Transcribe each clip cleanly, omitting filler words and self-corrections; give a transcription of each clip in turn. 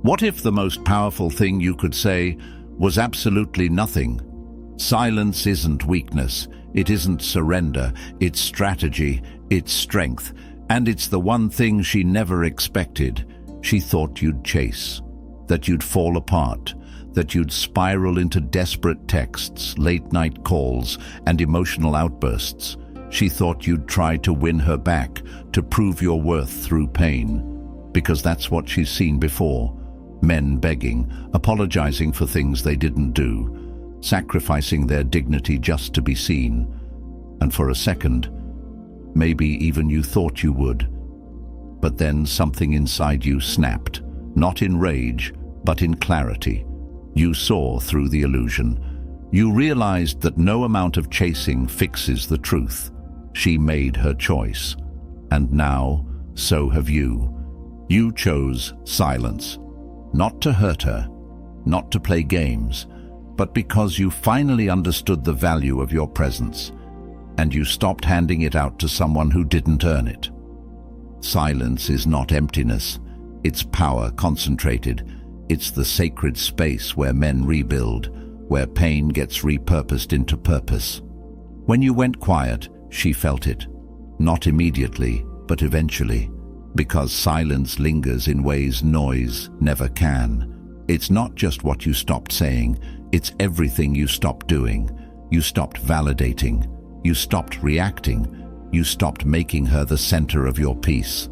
What if the most powerful thing you could say was absolutely nothing? Silence isn't weakness, it isn't surrender, it's strategy, it's strength, and it's the one thing she never expected. She thought you'd chase, that you'd fall apart, that you'd spiral into desperate texts, late-night calls, and emotional outbursts. She thought you'd try to win her back, to prove your worth through pain, because that's what she's seen before. Men begging, apologizing for things they didn't do, sacrificing their dignity just to be seen. And for a second, maybe even you thought you would. But then something inside you snapped, not in rage, but in clarity. You saw through the illusion. You realized that no amount of chasing fixes the truth. She made her choice. And now, so have you. You chose silence. Not to hurt her, not to play games, but because you finally understood the value of your presence, and you stopped handing it out to someone who didn't earn it. Silence is not emptiness, it's power concentrated. It's the sacred space where men rebuild, where pain gets repurposed into purpose. When you went quiet, she felt it. Not immediately, but eventually. Because silence lingers in ways noise never can. It's not just what you stopped saying, it's everything you stopped doing. You stopped validating. You stopped reacting. You stopped making her the center of your peace.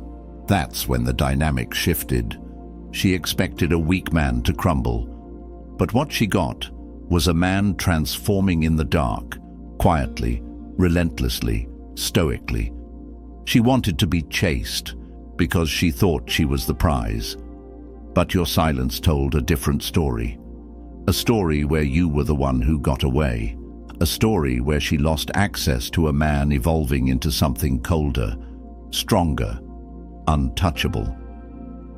That's when the dynamic shifted. She expected a weak man to crumble. But what she got was a man transforming in the dark, quietly, relentlessly, stoically. She wanted to be chased because she thought she was the prize. But your silence told a different story. A story where you were the one who got away. A story where she lost access to a man evolving into something colder, stronger, untouchable.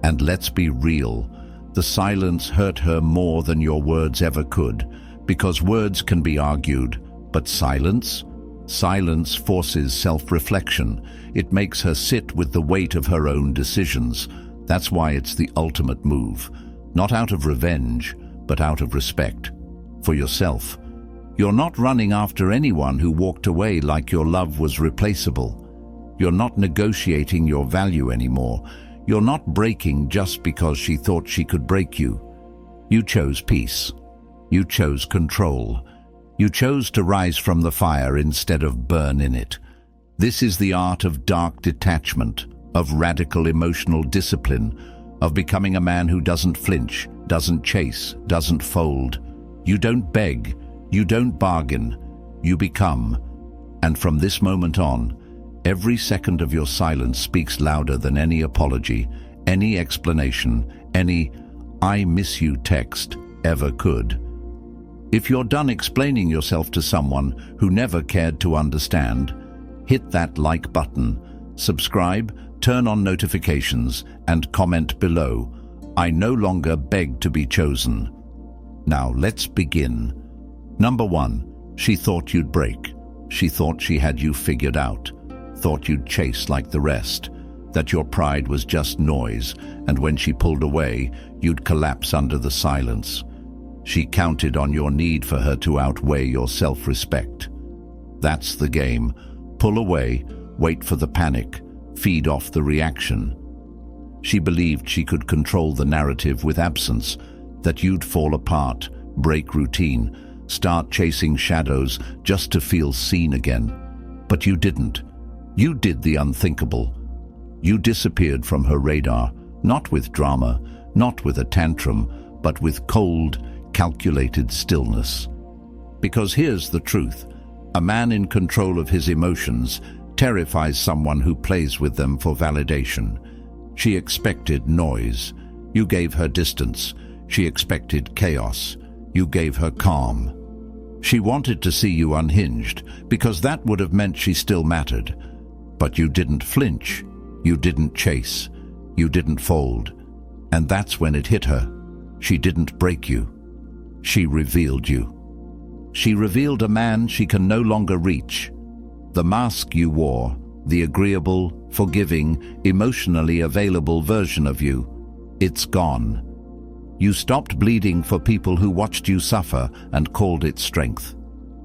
And let's be real, the silence hurt her more than your words ever could, because words can be argued, but silence? Silence forces self-reflection. It makes her sit with the weight of her own decisions. That's why it's the ultimate move. Not out of revenge, but out of respect. For yourself. You're not running after anyone who walked away like your love was replaceable. You're not negotiating your value anymore. You're not breaking just because she thought she could break you. You chose peace. You chose control. You chose to rise from the fire instead of burn in it. This is the art of dark detachment, of radical emotional discipline, of becoming a man who doesn't flinch, doesn't chase, doesn't fold. You don't beg, you don't bargain, you become. And from this moment on, every second of your silence speaks louder than any apology, any explanation, any "I miss you" text ever could. If you're done explaining yourself to someone who never cared to understand, hit that like button, subscribe, turn on notifications, and comment below. I no longer beg to be chosen. Now let's begin. Number 1, she thought you'd break. She thought she had you figured out. Thought you'd chase like the rest. That your pride was just noise, and when she pulled away, you'd collapse under the silence. She counted on your need for her to outweigh your self-respect. That's the game. Pull away, wait for the panic, feed off the reaction. She believed she could control the narrative with absence, that you'd fall apart, break routine, start chasing shadows just to feel seen again. But you didn't. You did the unthinkable. You disappeared from her radar, not with drama, not with a tantrum, but with cold, calculated stillness. Because here's the truth. A man in control of his emotions terrifies someone who plays with them for validation. She expected noise. You gave her distance. She expected chaos. You gave her calm. She wanted to see you unhinged, because that would have meant she still mattered. But you didn't flinch. You didn't chase. You didn't fold. And that's when it hit her. She didn't break you. She revealed you. She revealed a man she can no longer reach. The mask you wore, the agreeable, forgiving, emotionally available version of you, it's gone. You stopped bleeding for people who watched you suffer and called it strength.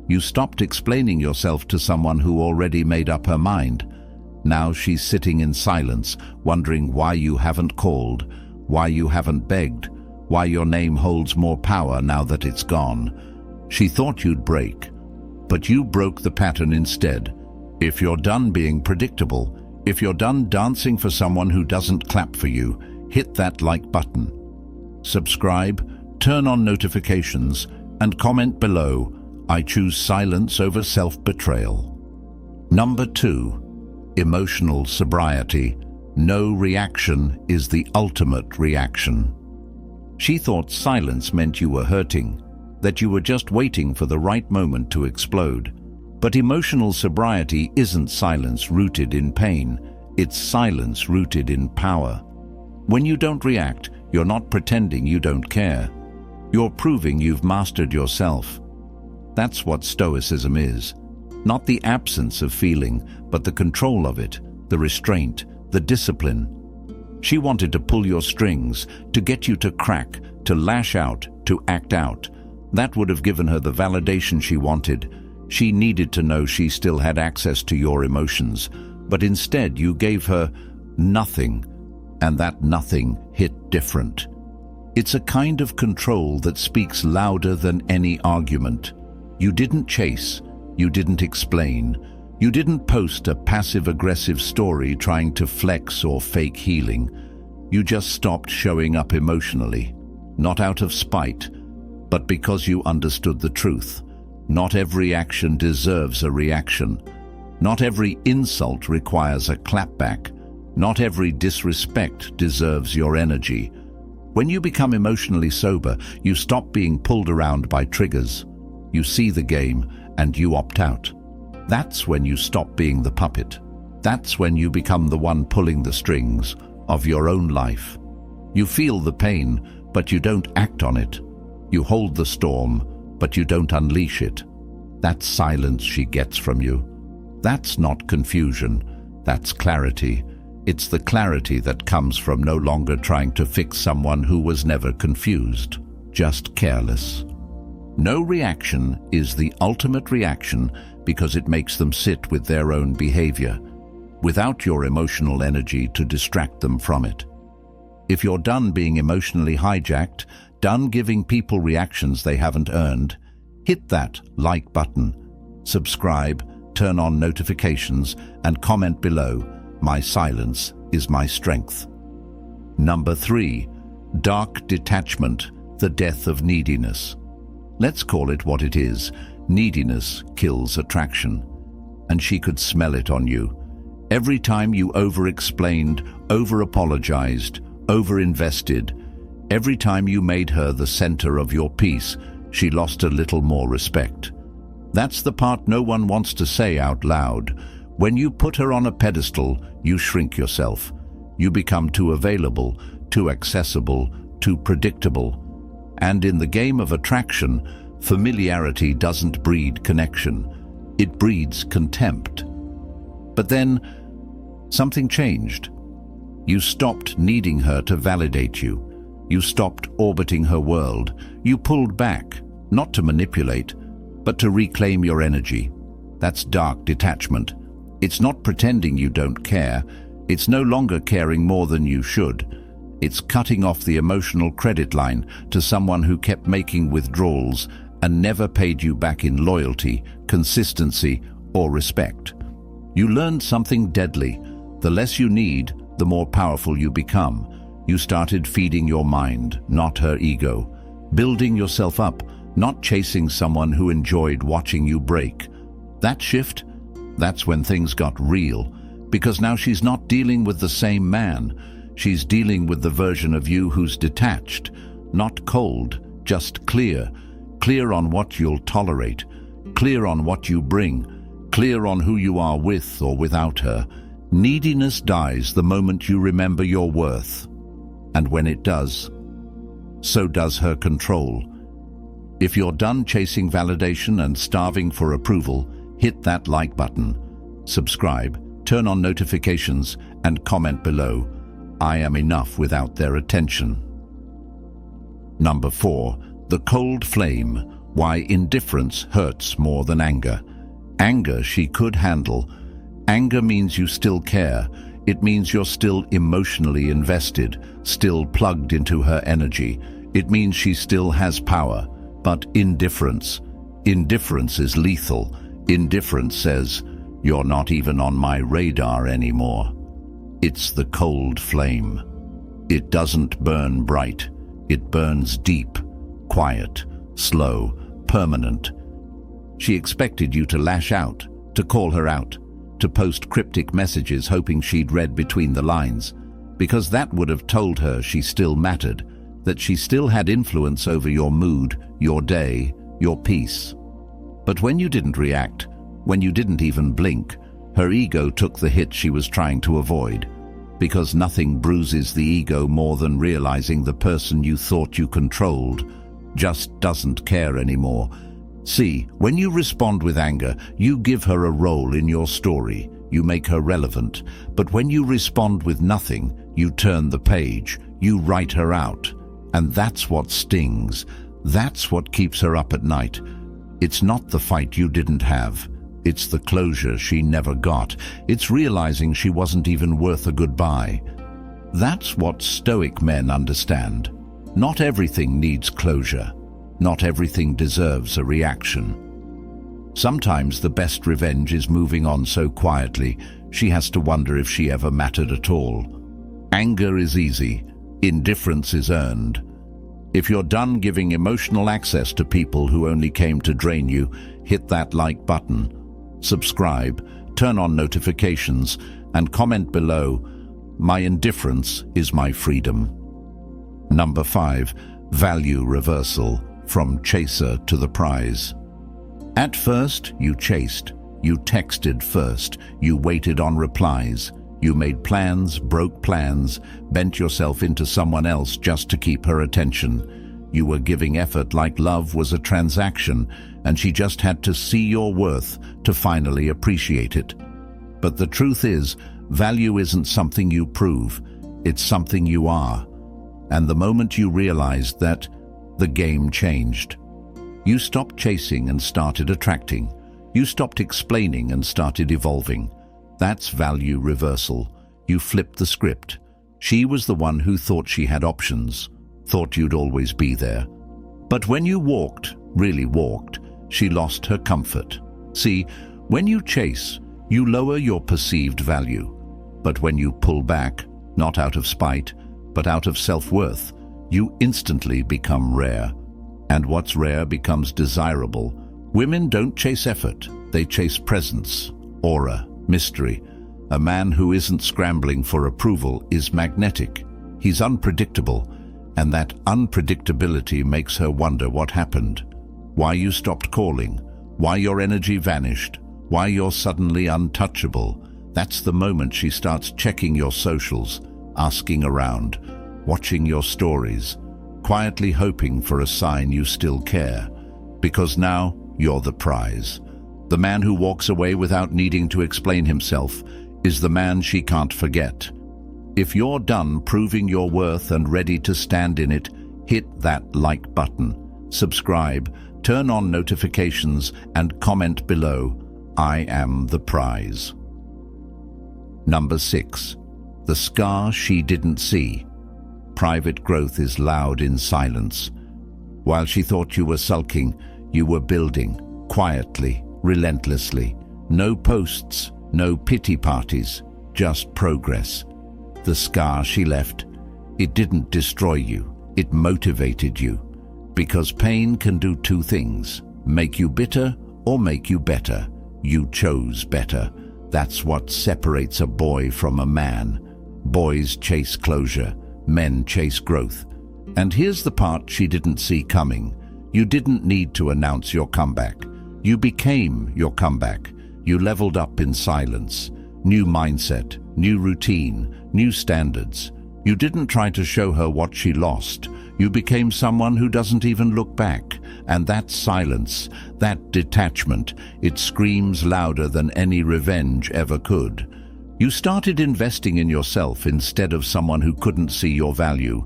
You stopped explaining yourself to someone who already made up her mind. Now she's sitting in silence, wondering why you haven't called, why you haven't begged, why your name holds more power now that it's gone. She thought you'd break, but you broke the pattern instead. If you're done being predictable, if you're done dancing for someone who doesn't clap for you, hit that like button. Subscribe, turn on notifications, and comment below, I choose silence over self-betrayal. Number 2. Emotional sobriety. No reaction is the ultimate reaction. She thought silence meant you were hurting, that you were just waiting for the right moment to explode. But emotional sobriety isn't silence rooted in pain, it's silence rooted in power. When you don't react, you're not pretending you don't care. You're proving you've mastered yourself. That's what Stoicism is. Not the absence of feeling, but the control of it, the restraint, the discipline. She wanted to pull your strings, to get you to crack, to lash out, to act out. That would have given her the validation she wanted. She needed to know she still had access to your emotions, but instead you gave her nothing, and that nothing hit different. It's a kind of control that speaks louder than any argument. You didn't chase, you didn't explain, you didn't post a passive-aggressive story trying to flex or fake healing. You just stopped showing up emotionally, not out of spite, but because you understood the truth. Not every action deserves a reaction. Not every insult requires a clapback. Not every disrespect deserves your energy. When you become emotionally sober, you stop being pulled around by triggers. You see the game and you opt out. That's when you stop being the puppet. That's when you become the one pulling the strings of your own life. You feel the pain, but you don't act on it. You hold the storm, but you don't unleash it. That's silence she gets from you. That's not confusion, that's clarity. It's the clarity that comes from no longer trying to fix someone who was never confused, just careless. No reaction is the ultimate reaction because it makes them sit with their own behavior, without your emotional energy to distract them from it. If you're done being emotionally hijacked, done giving people reactions they haven't earned, hit that like button, subscribe, turn on notifications, and comment below, my silence is my strength. Number 3. Dark detachment, the death of neediness. Let's call it what it is. Neediness kills attraction. And she could smell it on you. Every time you over-explained, over-apologized, over-invested, every time you made her the center of your peace, she lost a little more respect. That's the part no one wants to say out loud. When you put her on a pedestal, you shrink yourself. You become too available, too accessible, too predictable. And in the game of attraction, familiarity doesn't breed connection. It breeds contempt. But then, something changed. You stopped needing her to validate you. You stopped orbiting her world. You pulled back, not to manipulate, but to reclaim your energy. That's dark detachment. It's not pretending you don't care. It's no longer caring more than you should. It's cutting off the emotional credit line to someone who kept making withdrawals and never paid you back in loyalty, consistency, or respect. You learned something deadly. The less you need, the more powerful you become. You started feeding your mind, not her ego. Building yourself up, not chasing someone who enjoyed watching you break. That shift, that's when things got real, because now she's not dealing with the same man. She's dealing with the version of you who's detached, not cold, just clear. Clear on what you'll tolerate, clear on what you bring, clear on who you are with or without her. Neediness dies the moment you remember your worth. And when it does, so does her control. If you're done chasing validation and starving for approval, hit that like button, subscribe, turn on notifications, and comment below, I am enough without their attention. Number 4. The cold flame. Why indifference hurts more than anger. Anger she could handle. Anger means you still care. It means you're still emotionally invested, still plugged into her energy. It means she still has power. But indifference is lethal. Indifference says, "You're not even on my radar anymore." It's the cold flame. It doesn't burn bright. It burns deep, quiet, slow, permanent. She expected you to lash out, to call her out, to post cryptic messages hoping she'd read between the lines, because that would have told her she still mattered, that she still had influence over your mood, your day, your peace. But when you didn't react, when you didn't even blink, her ego took the hit she was trying to avoid, because nothing bruises the ego more than realizing the person you thought you controlled just doesn't care anymore. See, when you respond with anger, you give her a role in your story, you make her relevant. But when you respond with nothing, you turn the page, you write her out. And that's what stings. That's what keeps her up at night. It's not the fight you didn't have. It's the closure she never got. It's realizing she wasn't even worth a goodbye. That's what Stoic men understand. Not everything needs closure. Not everything deserves a reaction. Sometimes the best revenge is moving on so quietly, she has to wonder if she ever mattered at all. Anger is easy. Indifference is earned. If you're done giving emotional access to people who only came to drain you, hit that like button, subscribe, turn on notifications, and comment below, "My indifference is my freedom." Number 5. Value reversal. From chaser to the prize. At first, you chased. You texted first. You waited on replies. You made plans, broke plans, bent yourself into someone else just to keep her attention. You were giving effort like love was a transaction, and she just had to see your worth to finally appreciate it. But the truth is, value isn't something you prove, it's something you are. And the moment you realized that, the game changed. You stopped chasing and started attracting. You stopped explaining and started evolving. That's value reversal. You flipped the script. She was the one who thought she had options, thought you'd always be there. But when you walked, really walked, she lost her comfort. See, when you chase, you lower your perceived value. But when you pull back, not out of spite, but out of self-worth, you instantly become rare. And what's rare becomes desirable. Women don't chase effort, they chase presence, aura, mystery. A man who isn't scrambling for approval is magnetic. He's unpredictable, and that unpredictability makes her wonder what happened. Why you stopped calling, why your energy vanished, why you're suddenly untouchable. That's the moment she starts checking your socials, asking around, watching your stories, quietly hoping for a sign you still care. Because now you're the prize. The man who walks away without needing to explain himself is the man she can't forget. If you're done proving your worth and ready to stand in it, hit that like button, subscribe, turn on notifications, and comment below, "I am the prize." Number 6. The scar she didn't see. Private growth is loud in silence. While she thought you were sulking, you were building, quietly, relentlessly. No posts, no pity parties, just progress. The scar she left, it didn't destroy you, it motivated you. Because pain can do two things, make you bitter or make you better. You chose better. That's what separates a boy from a man. Boys chase closure, men chase growth. And here's the part she didn't see coming. You didn't need to announce your comeback. You became your comeback. You leveled up in silence. New mindset, new routine, new standards. You didn't try to show her what she lost. You became someone who doesn't even look back. And that silence, that detachment, it screams louder than any revenge ever could. You started investing in yourself instead of someone who couldn't see your value.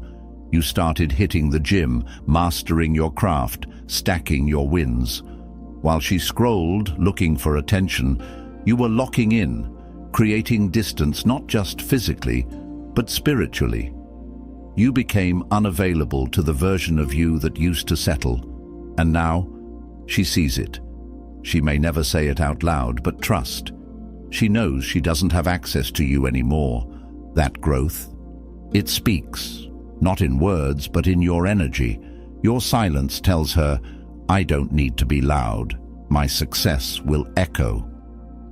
You started hitting the gym, mastering your craft, stacking your wins. While she scrolled, looking for attention, you were locking in, creating distance not just physically, but spiritually. You became unavailable to the version of you that used to settle, and now she sees it. She may never say it out loud, but trust. She knows she doesn't have access to you anymore. That growth, it speaks, not in words, but in your energy. Your silence tells her, I don't need to be loud. My success will echo.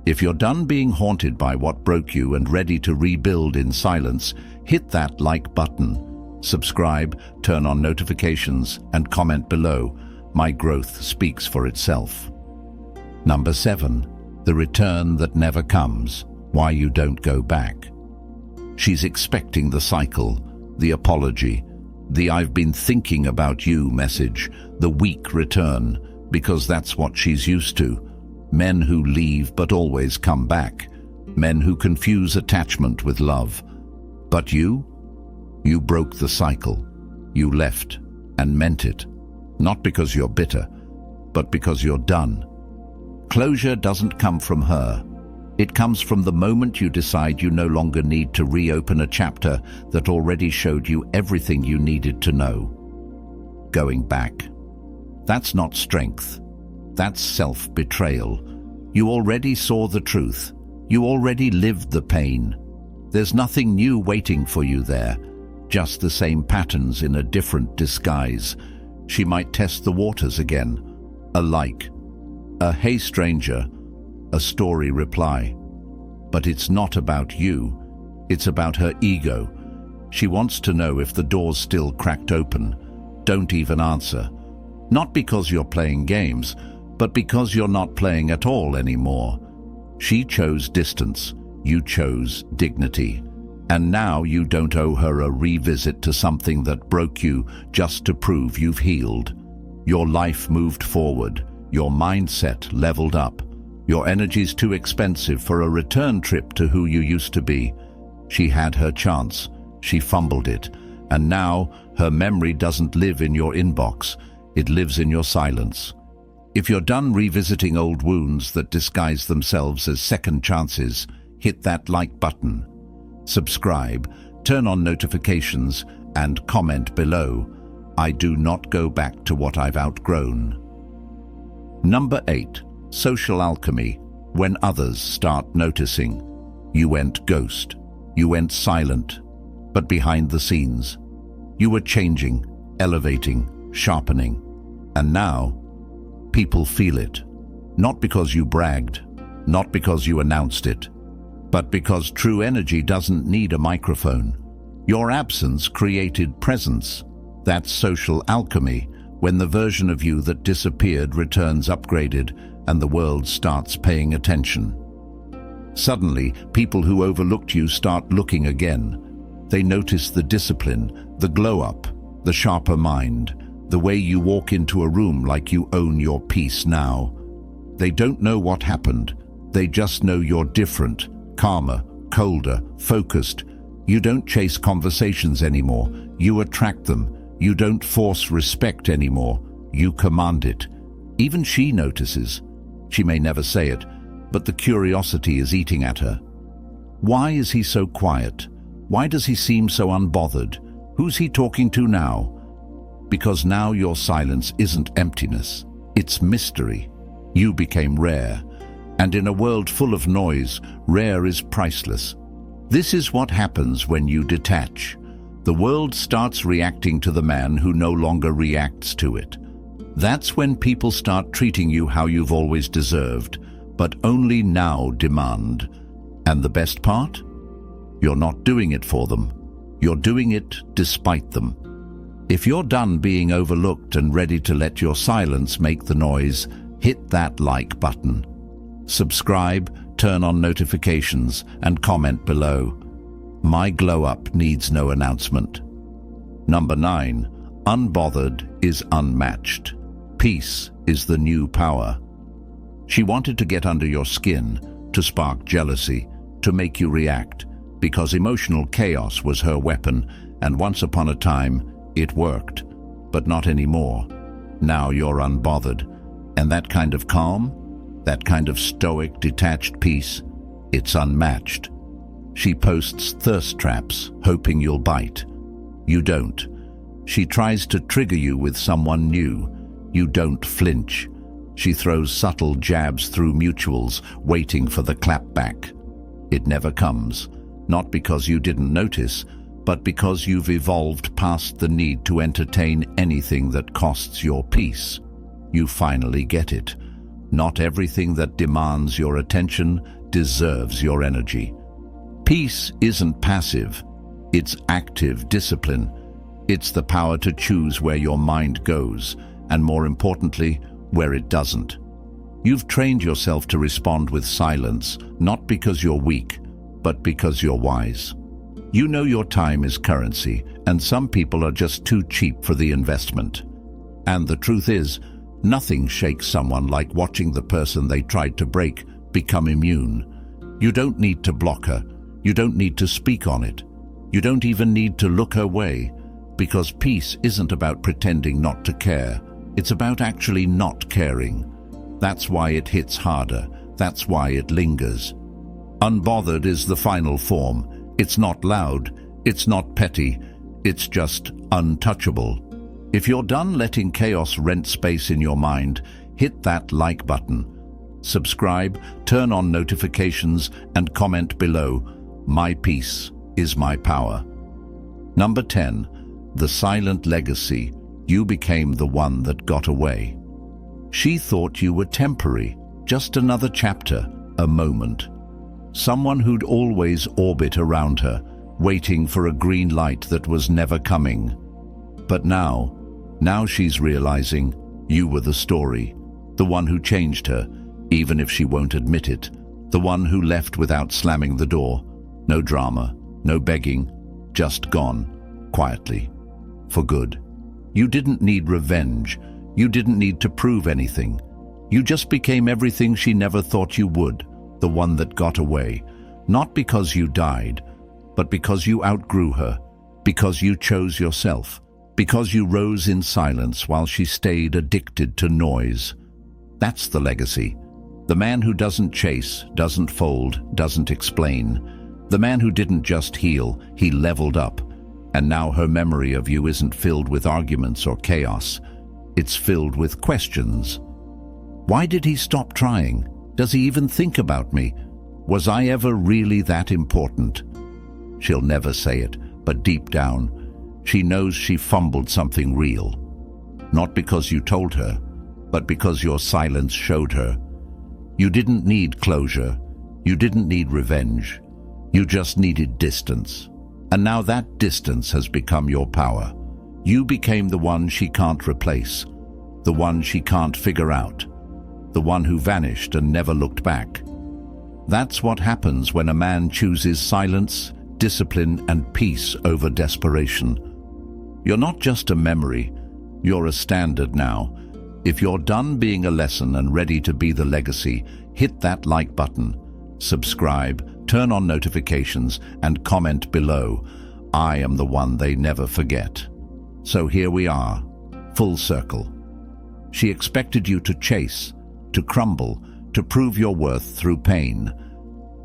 If you're done being haunted by what broke you and ready to rebuild in silence, hit that like button. Subscribe, turn on notifications, and comment below. My growth speaks for itself. Number 7. The return that never comes. Why you don't go back. She's expecting the cycle, the apology, the I've been thinking about you message, the weak return, because that's what she's used to. Men who leave but always come back. Men who confuse attachment with love. But you broke the cycle. You left and meant it. Not because you're bitter, but because you're done. Closure doesn't come from her. It comes from the moment you decide you no longer need to reopen a chapter that already showed you everything you needed to know. Going back. That's not strength. That's self-betrayal. You already saw the truth. You already lived the pain. There's nothing new waiting for you there. Just the same patterns in a different disguise. She might test the waters again. A like. A hey stranger. A story reply. But it's not about you. It's about her ego. She wants to know if the door's still cracked open. Don't even answer. Not because you're playing games, but because you're not playing at all anymore. She chose distance. You chose dignity. And now you don't owe her a revisit to something that broke you just to prove you've healed. Your life moved forward. Your mindset leveled up. Your energy's too expensive for a return trip to who you used to be. She had her chance. She fumbled it. And now her memory doesn't live in your inbox. It lives in your silence. If you're done revisiting old wounds that disguise themselves as second chances, hit that like button. Subscribe, turn on notifications, and comment below. I do not go back to what I've outgrown. Number 8. Social alchemy. When others start noticing. You went ghost. You went silent. But behind the scenes, you were changing, elevating, sharpening. And now, people feel it. Not because you bragged, not because you announced it, but because true energy doesn't need a microphone. Your absence created presence. That's social alchemy, when the version of you that disappeared returns upgraded and the world starts paying attention. Suddenly, people who overlooked you start looking again. They notice the discipline, the glow-up, the sharper mind, the way you walk into a room like you own your piece now. They don't know what happened. They just know you're different, calmer, colder, focused. You don't chase conversations anymore. You attract them. You don't force respect anymore. You command it. Even she notices. She may never say it, but the curiosity is eating at her. Why is he so quiet? Why does he seem so unbothered? Who's he talking to now? Because now your silence isn't emptiness. It's mystery. You became rare. And in a world full of noise, rare is priceless. This is what happens when you detach. The world starts reacting to the man who no longer reacts to it. That's when people start treating you how you've always deserved, but only now demand. And the best part? You're not doing it for them. You're doing it despite them. If you're done being overlooked and ready to let your silence make the noise, hit that like button. Subscribe, turn on notifications, and comment below. My glow-up needs no announcement. Number 9. Unbothered is unmatched. Peace is the new power. She wanted to get under your skin, to spark jealousy, to make you react, because emotional chaos was her weapon, and once upon a time, It worked, but not anymore. Now you're unbothered. And that kind of calm, that kind of stoic, detached peace, it's unmatched. She posts thirst traps, hoping you'll bite. You don't. She tries to trigger you with someone new. You don't flinch. She throws subtle jabs through mutuals, waiting for the clap back. It never comes, not because you didn't notice, but because you've evolved past the need to entertain anything that costs your peace. You finally get it. Not everything that demands your attention deserves your energy. Peace isn't passive. It's active discipline. It's the power to choose where your mind goes, and more importantly, where it doesn't. You've trained yourself to respond with silence, not because you're weak, but because you're wise. You know your time is currency, and some people are just too cheap for the investment. And the truth is, nothing shakes someone like watching the person they tried to break become immune. You don't need to block her. You don't need to speak on it. You don't even need to look her way, because peace isn't about pretending not to care. It's about actually not caring. That's why it hits harder. That's why it lingers. Unbothered is the final form. It's not loud. It's not petty. It's just untouchable. If you're done letting chaos rent space in your mind, hit that like button. Subscribe, turn on notifications, and comment below. My peace is my power. Number 10. The silent legacy. You became the one that got away. She thought you were temporary, just another chapter, a moment. Someone who'd always orbit around her, waiting for a green light that was never coming. But now she's realizing you were the story, the one who changed her, even if she won't admit it, the one who left without slamming the door. No drama, no begging, just gone, quietly, for good. You didn't need revenge. You didn't need to prove anything. You just became everything she never thought you would, the one that got away. Not because you died, but because you outgrew her, because you chose yourself, because you rose in silence while she stayed addicted to noise. That's the legacy. The man who doesn't chase, doesn't fold, doesn't explain. The man who didn't just heal, he leveled up. And now her memory of you isn't filled with arguments or chaos. It's filled with questions. Why did he stop trying? Does he even think about me? Was I ever really that important? She'll never say it, but deep down, she knows she fumbled something real. Not because you told her, but because your silence showed her. You didn't need closure. You didn't need revenge. You just needed distance. And now that distance has become your power. You became the one she can't replace, the one she can't figure out, the one who vanished and never looked back. That's what happens when a man chooses silence, discipline, and peace over desperation. You're not just a memory, you're a standard now. If you're done being a lesson and ready to be the legacy, hit that like button, subscribe, turn on notifications, and comment below. I am the one they never forget. So here we are, full circle. She expected you to chase, to crumble, to prove your worth through pain.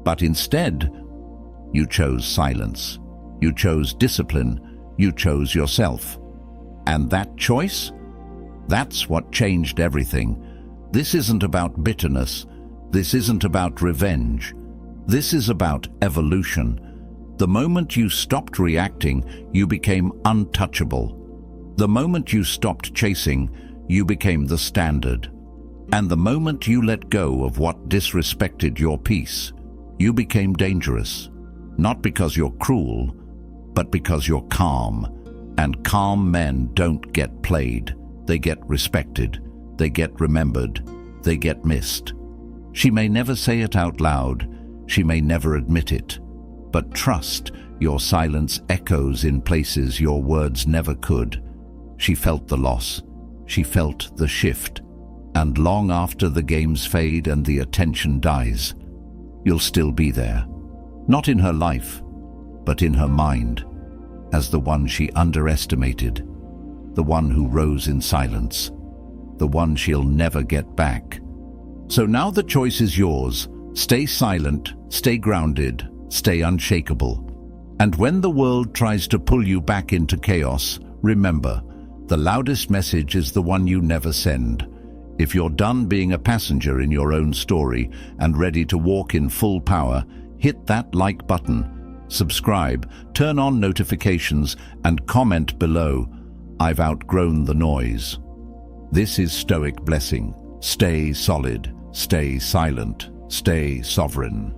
But instead, you chose silence. You chose discipline. You chose yourself. And that choice? That's what changed everything. This isn't about bitterness. This isn't about revenge. This is about evolution. The moment you stopped reacting, you became untouchable. The moment you stopped chasing, you became the standard. And the moment you let go of what disrespected your peace, you became dangerous. Not because you're cruel, but because you're calm. And calm men don't get played. They get respected. They get remembered. They get missed. She may never say it out loud. She may never admit it. But trust, your silence echoes in places your words never could. She felt the loss. She felt the shift. And long after the games fade and the attention dies, you'll still be there. Not in her life, but in her mind, as the one she underestimated, the one who rose in silence, the one she'll never get back. So now the choice is yours. Stay silent, stay grounded, stay unshakable. And when the world tries to pull you back into chaos, remember, the loudest message is the one you never send. If you're done being a passenger in your own story and ready to walk in full power, hit that like button, subscribe, turn on notifications, and comment below, "I've outgrown the noise." This is Stoic Blessing. Stay solid, stay silent, stay sovereign.